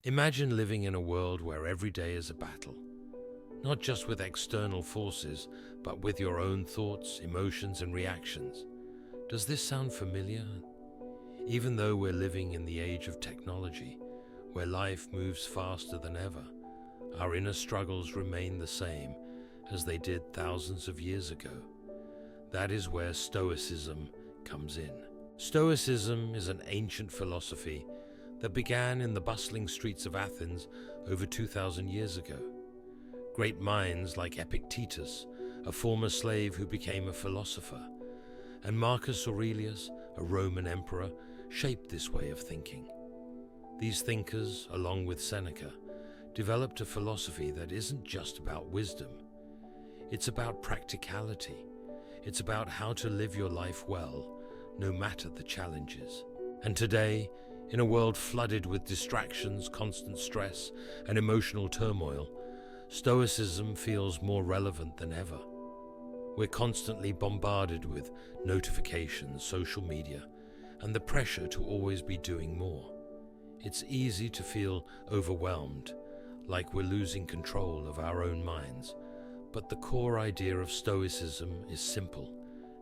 Imagine living in a world where every day is a battle, not just with external forces, but with your own thoughts, emotions, and reactions. Does this sound familiar? Even though we're living in the age of technology, where life moves faster than ever, our inner struggles remain the same as they did thousands of years ago. That is where Stoicism comes in. Stoicism is an ancient philosophy that began in the bustling streets of Athens over 2,000 years ago. Great minds like Epictetus, a former slave who became a philosopher, and Marcus Aurelius, a Roman emperor, shaped this way of thinking. These thinkers, along with Seneca, developed a philosophy that isn't just about wisdom. It's about practicality. It's about how to live your life well, no matter the challenges. And today, in a world flooded with distractions, constant stress, and emotional turmoil, Stoicism feels more relevant than ever. We're constantly bombarded with notifications, social media, and the pressure to always be doing more. It's easy to feel overwhelmed, like we're losing control of our own minds. But the core idea of Stoicism is simple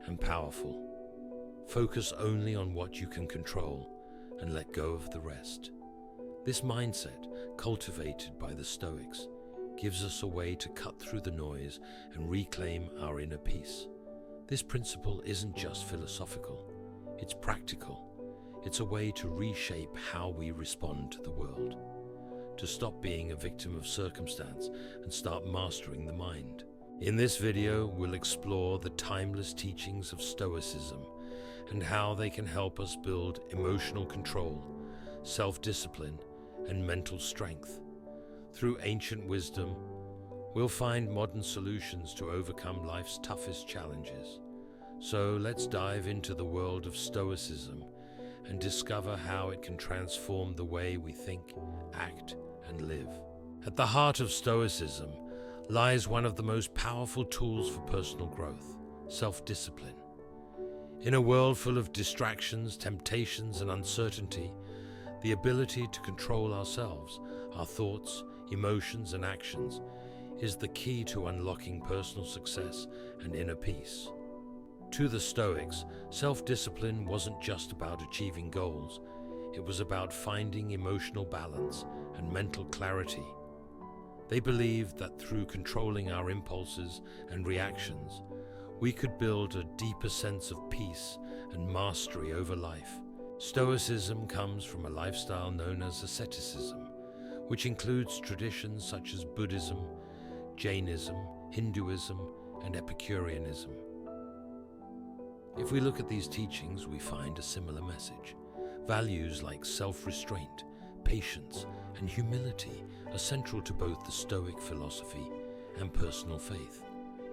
and powerful. Focus only on what you can control and let go of the rest. This mindset, cultivated by the Stoics, gives us a way to cut through the noise and reclaim our inner peace. This principle isn't just philosophical, it's practical. It's a way to reshape how we respond to the world, to stop being a victim of circumstance and start mastering the mind. In this video, we'll explore the timeless teachings of Stoicism and how they can help us build emotional control, self-discipline, and mental strength. Through ancient wisdom, we'll find modern solutions to overcome life's toughest challenges. So let's dive into the world of Stoicism and discover how it can transform the way we think, act, and live. At the heart of Stoicism lies one of the most powerful tools for personal growth: self-discipline. In a world full of distractions, temptations, and uncertainty, the ability to control ourselves, our thoughts, emotions, and actions is the key to unlocking personal success and inner peace. To the Stoics, self-discipline wasn't just about achieving goals, it was about finding emotional balance and mental clarity. They believed that through controlling our impulses and reactions, we could build a deeper sense of peace and mastery over life. Stoicism comes from a lifestyle known as asceticism, which includes traditions such as Buddhism, Jainism, Hinduism, and Epicureanism. If we look at these teachings, we find a similar message. Values like self-restraint, patience, and humility are central to both the Stoic philosophy and personal faith.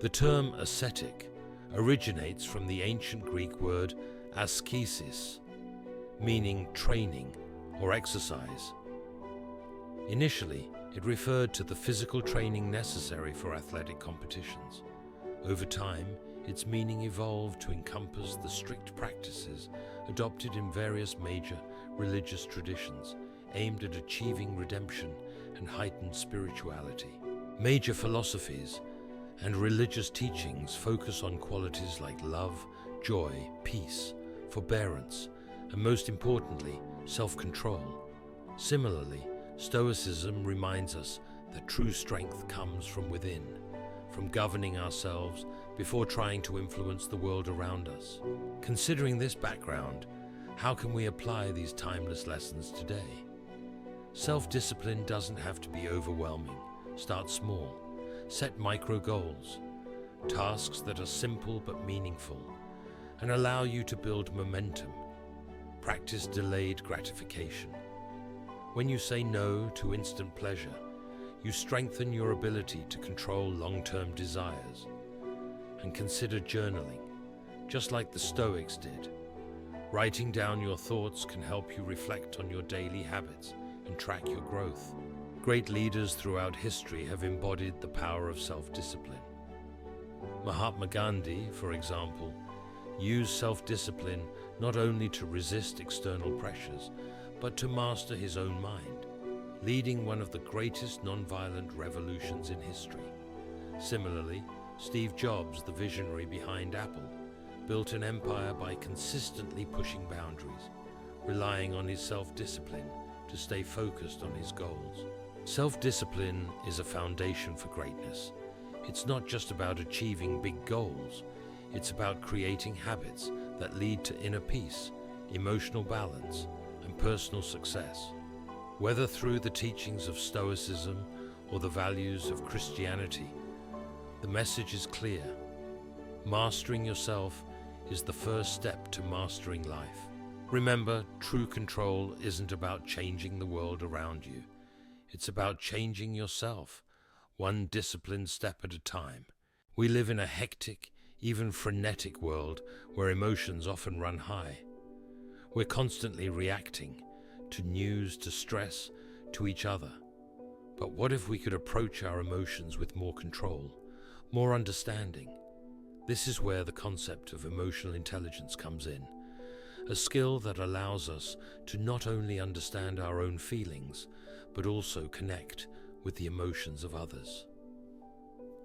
The term ascetic originates from the ancient Greek word askesis, meaning training or exercise. Initially, it referred to the physical training necessary for athletic competitions. Over time, its meaning evolved to encompass the strict practices adopted in various major religious traditions aimed at achieving redemption and heightened spirituality. Major philosophies and religious teachings focus on qualities like love, joy, peace, forbearance, and most importantly, self-control. Similarly, Stoicism reminds us that true strength comes from within, from governing ourselves before trying to influence the world around us. Considering this background, how can we apply these timeless lessons today? Self-discipline doesn't have to be overwhelming. Start small. Set micro goals, tasks that are simple but meaningful, and allow you to build momentum. Practice delayed gratification. When you say no to instant pleasure, you strengthen your ability to control long-term desires. And consider journaling, just like the Stoics did. Writing down your thoughts can help you reflect on your daily habits and track your growth. Great leaders throughout history have embodied the power of self-discipline. Mahatma Gandhi, for example, used self-discipline not only to resist external pressures, but to master his own mind. leading one of the greatest nonviolent revolutions in history. Similarly, Steve Jobs, the visionary behind Apple, built an empire by consistently pushing boundaries, relying on his self-discipline to stay focused on his goals. Self-discipline is a foundation for greatness. It's not just about achieving big goals, it's about creating habits that lead to inner peace, emotional balance, and personal success. Whether through the teachings of Stoicism or the values of Christianity, the message is clear. Mastering yourself is the first step to mastering life. Remember, true control isn't about changing the world around you. It's about changing yourself, one disciplined step at a time. We live in a hectic, even frenetic world where emotions often run high. We're constantly reacting to news, to stress, to each other. But what if we could approach our emotions with more control, more understanding? This is where the concept of emotional intelligence comes in, a skill that allows us to not only understand our own feelings, but also connect with the emotions of others.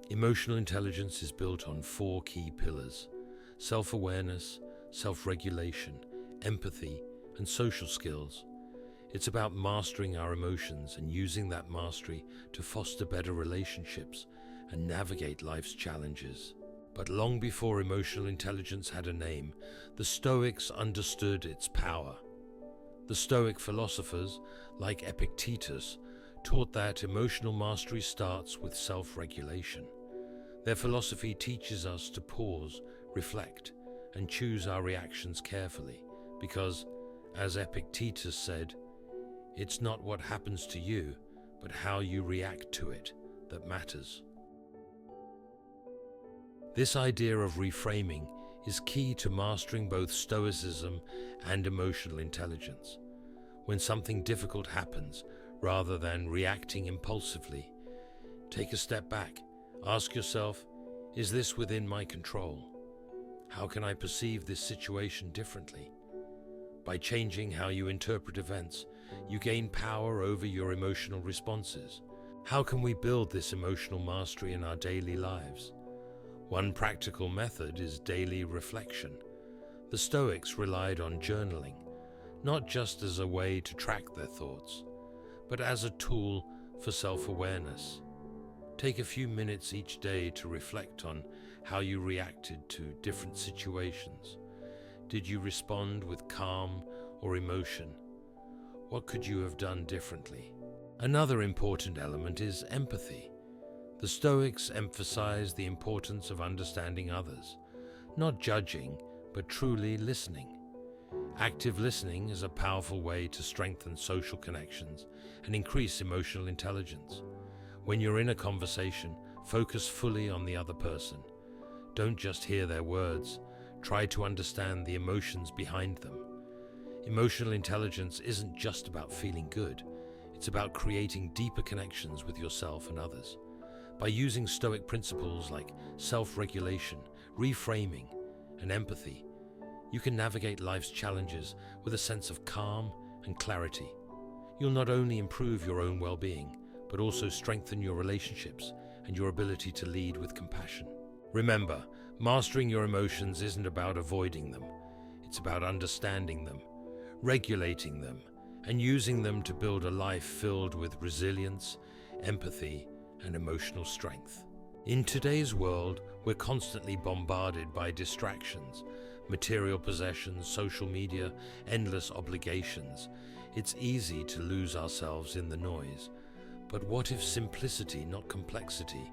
Emotional intelligence is built on 4 key pillars: self-awareness, self-regulation, empathy, and social skills. It's about mastering our emotions and using that mastery to foster better relationships and navigate life's challenges. But long before emotional intelligence had a name, the Stoics understood its power. The Stoic philosophers, like Epictetus, taught that emotional mastery starts with self-regulation. Their philosophy teaches us to pause, reflect, and choose our reactions carefully, because, as Epictetus said, it's not what happens to you, but how you react to it that matters. This idea of reframing is key to mastering both Stoicism and emotional intelligence. When something difficult happens, rather than reacting impulsively, take a step back. Ask yourself, is this within my control? How can I perceive this situation differently? By changing how you interpret events, you gain power over your emotional responses. How can we build this emotional mastery in our daily lives? One practical method is daily reflection. The Stoics relied on journaling, not just as a way to track their thoughts, but as a tool for self-awareness. Take a few minutes each day to reflect on how you reacted to different situations. Did you respond with calm or emotion? What could you have done differently? Another important element is empathy. The Stoics emphasize the importance of understanding others, not judging, but truly listening. Active listening is a powerful way to strengthen social connections and increase emotional intelligence. When you're in a conversation, focus fully on the other person. Don't just hear their words. Try to understand the emotions behind them. Emotional intelligence isn't just about feeling good. It's about creating deeper connections with yourself and others. By using Stoic principles like self-regulation, reframing, and empathy, you can navigate life's challenges with a sense of calm and clarity. You'll not only improve your own well-being, but also strengthen your relationships and your ability to lead with compassion. Remember, mastering your emotions isn't about avoiding them. It's about understanding them, regulating them, and using them to build a life filled with resilience, empathy, and emotional strength. In today's world, we're constantly bombarded by distractions, material possessions, social media, endless obligations. It's easy to lose ourselves in the noise. But what if simplicity, not complexity,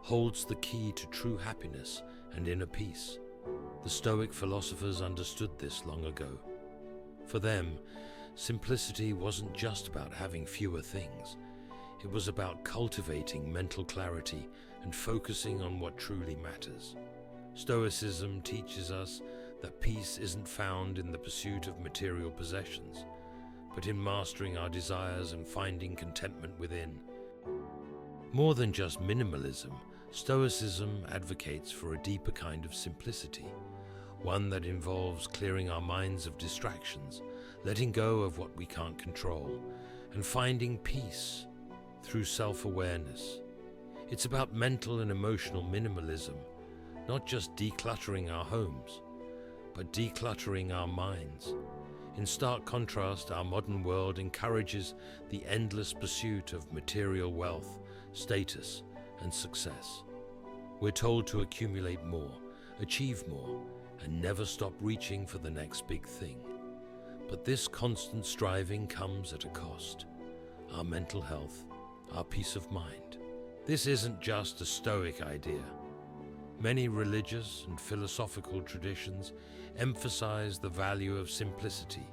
holds the key to true happiness and inner peace? The Stoic philosophers understood this long ago. For them, simplicity wasn't just about having fewer things. It was about cultivating mental clarity and focusing on what truly matters. Stoicism teaches us that peace isn't found in the pursuit of material possessions, but in mastering our desires and finding contentment within. More than just minimalism, Stoicism advocates for a deeper kind of simplicity, one that involves clearing our minds of distractions, letting go of what we can't control, and finding peace through self-awareness. It's about mental and emotional minimalism, not just decluttering our homes, but decluttering our minds. In stark contrast, our modern world encourages the endless pursuit of material wealth, status, and success. We're told to accumulate more, achieve more, and never stop reaching for the next big thing. But this constant striving comes at a cost: our mental health, our peace of mind. This isn't just a Stoic idea. Many religious and philosophical traditions emphasize the value of simplicity.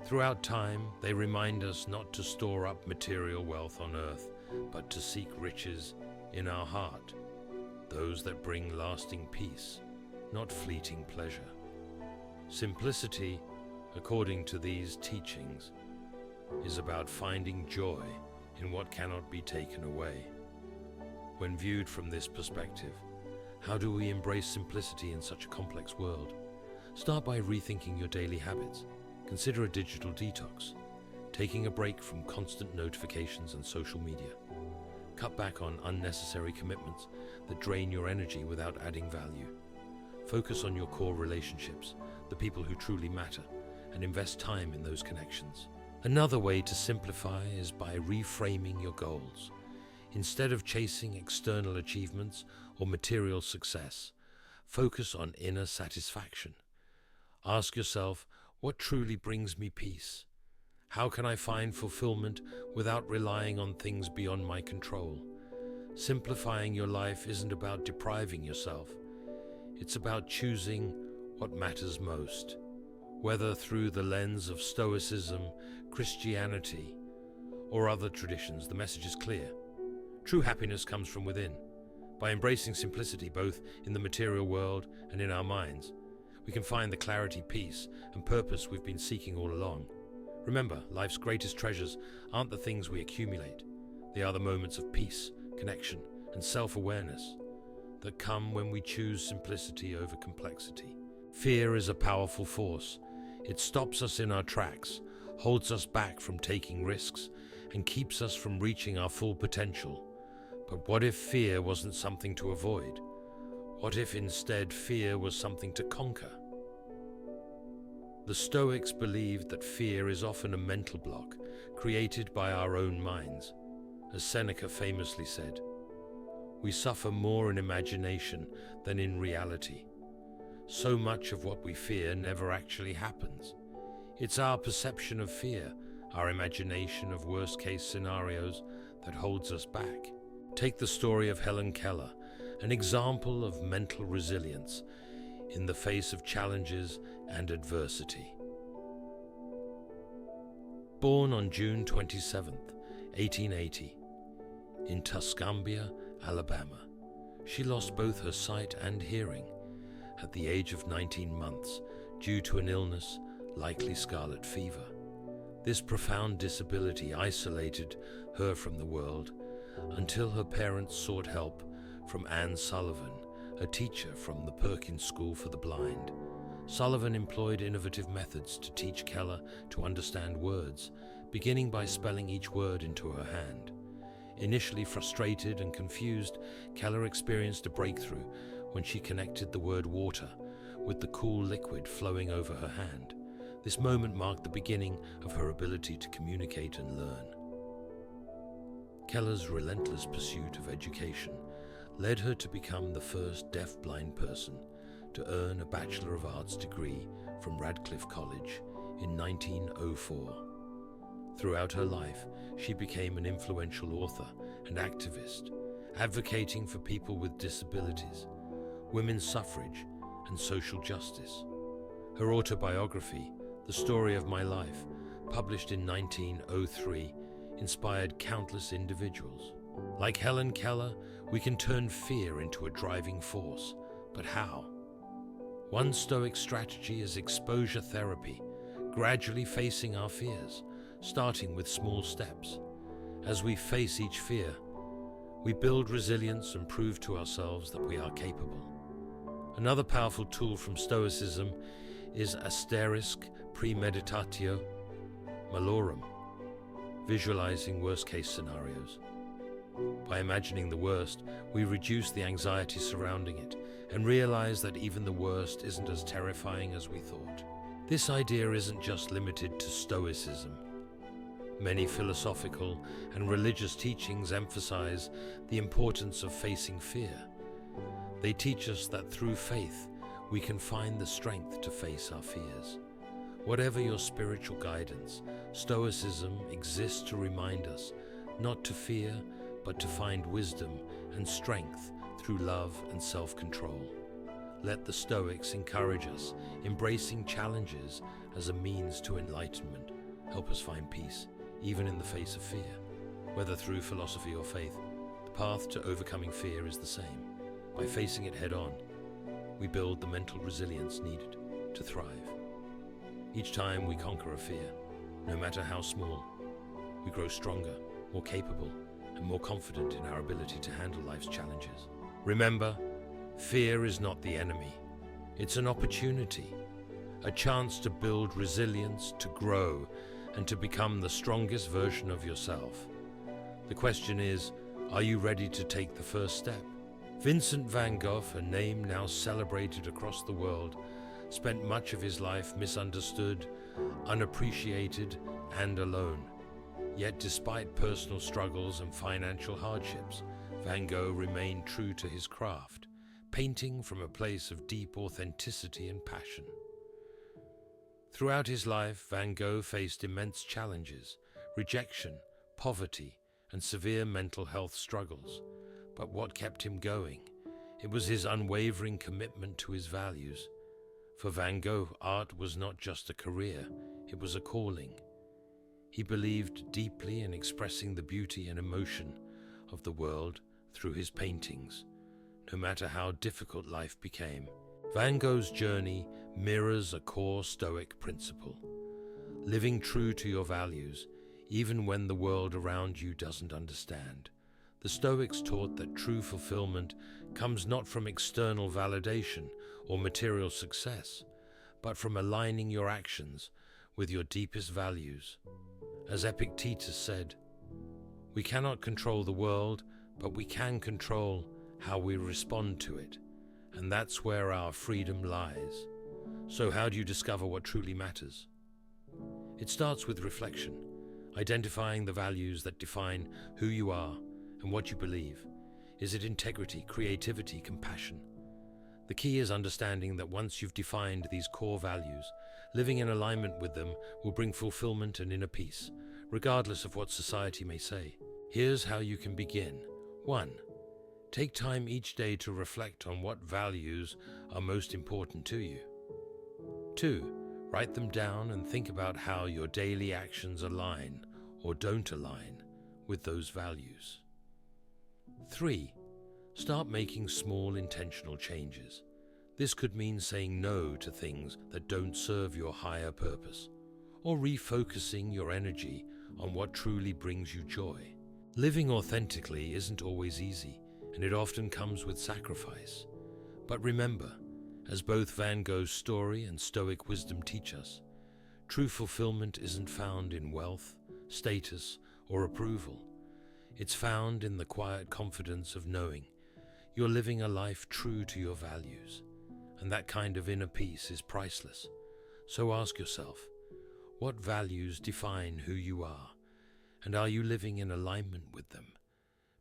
Throughout time, they remind us not to store up material wealth on earth, but to seek riches in our heart, those that bring lasting peace, not fleeting pleasure. Simplicity, according to these teachings, is about finding joy in what cannot be taken away. When viewed from this perspective, how do we embrace simplicity in such a complex world? Start by rethinking your daily habits. Consider a digital detox, taking a break from constant notifications and social media. Cut back on unnecessary commitments that drain your energy without adding value. Focus on your core relationships, the people who truly matter, and invest time in those connections. Another way to simplify is by reframing your goals. Instead of chasing external achievements or material success, focus on inner satisfaction. Ask yourself, what truly brings me peace? How can I find fulfillment without relying on things beyond my control? Simplifying your life isn't about depriving yourself. It's about choosing what matters most. Whether through the lens of Stoicism, Christianity, or other traditions, the message is clear. True happiness comes from within. By embracing simplicity both in the material world and in our minds, we can find the clarity, peace, and purpose we've been seeking all along. Remember, life's greatest treasures aren't the things we accumulate. They are the moments of peace, connection, and self-awareness that come when we choose simplicity over complexity. Fear is a powerful force. It stops us in our tracks, holds us back from taking risks, and keeps us from reaching our full potential. But what if fear wasn't something to avoid? What if instead fear was something to conquer? The Stoics believed that fear is often a mental block created by our own minds. As Seneca famously said, "We suffer more in imagination than in reality." So much of what we fear never actually happens. It's our perception of fear, our imagination of worst-case scenarios, that holds us back. Take the story of Helen Keller, an example of mental resilience in the face of challenges and adversity. Born on June 27, 1880, in Tuscumbia, Alabama, she lost both her sight and hearing at the age of 19 months due to an illness, likely scarlet fever. This profound disability isolated her from the world until her parents sought help from Anne Sullivan, a teacher from the Perkins School for the Blind. Sullivan employed innovative methods to teach Keller to understand words, beginning by spelling each word into her hand. Initially frustrated and confused, Keller experienced a breakthrough when she connected the word water with the cool liquid flowing over her hand. This moment marked the beginning of her ability to communicate and learn. Keller's relentless pursuit of education led her to become the first deaf-blind person to earn a Bachelor of Arts degree from Radcliffe College in 1904. Throughout her life, she became an influential author and activist, advocating for people with disabilities, women's suffrage, and social justice. Her autobiography, The Story of My Life, published in 1903, inspired countless individuals. Like Helen Keller, we can turn fear into a driving force. But how? One Stoic strategy is exposure therapy, gradually facing our fears, starting with small steps. As we face each fear, we build resilience and prove to ourselves that we are capable. Another powerful tool from Stoicism is asterisque premeditatio malorum. visualizing worst-case scenarios. By imagining the worst, we reduce the anxiety surrounding it and realize that even the worst isn't as terrifying as we thought. This idea isn't just limited to Stoicism. Many philosophical and religious teachings emphasize the importance of facing fear. They teach us that through faith, we can find the strength to face our fears. Whatever your spiritual guidance, Stoicism exists to remind us not to fear, but to find wisdom and strength through love and self-control. Let the Stoics encourage us, embracing challenges as a means to enlightenment. Help us find peace, even in the face of fear. Whether through philosophy or faith, the path to overcoming fear is the same. By facing it head-on, we build the mental resilience needed to thrive. Each time we conquer a fear, no matter how small, we grow stronger, more capable, and more confident in our ability to handle life's challenges. Remember, fear is not the enemy. It's an opportunity, a chance to build resilience, to grow, and to become the strongest version of yourself. The question is, are you ready to take the first step? Vincent van Gogh, a name now celebrated across the world, spent much of his life misunderstood, unappreciated, and alone. Yet despite personal struggles and financial hardships, Van Gogh remained true to his craft, painting from a place of deep authenticity and passion. Throughout his life, Van Gogh faced immense challenges, rejection, poverty, and severe mental health struggles. But what kept him going? It was his unwavering commitment to his values. For Van Gogh, art was not just a career, it was a calling. He believed deeply in expressing the beauty and emotion of the world through his paintings, no matter how difficult life became. Van Gogh's journey mirrors a core Stoic principle: living true to your values, even when the world around you doesn't understand. The Stoics taught that true fulfillment comes not from external validation or material success, but from aligning your actions with your deepest values. As Epictetus said, "We cannot control the world, but we can control how we respond to it, and that's where our freedom lies." So how do you discover what truly matters? It starts with reflection, identifying the values that define who you are and what you believe. Is it integrity, creativity, compassion? The key is understanding that once you've defined these core values, living in alignment with them will bring fulfillment and inner peace, regardless of what society may say. Here's how you can begin. 1. Take time each day to reflect on what values are most important to you. 2. Write them down and think about how your daily actions align or don't align with those values. 3. Start making small intentional changes. This could mean saying no to things that don't serve your higher purpose, or refocusing your energy on what truly brings you joy. Living authentically isn't always easy, and it often comes with sacrifice. But remember, as both Van Gogh's story and Stoic wisdom teach us, true fulfillment isn't found in wealth, status, or approval. It's found in the quiet confidence of knowing you're living a life true to your values, and that kind of inner peace is priceless. So ask yourself, what values define who you are, and are you living in alignment with them?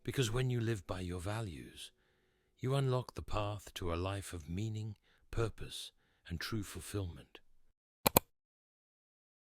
Because when you live by your values, you unlock the path to a life of meaning, purpose, and true fulfillment.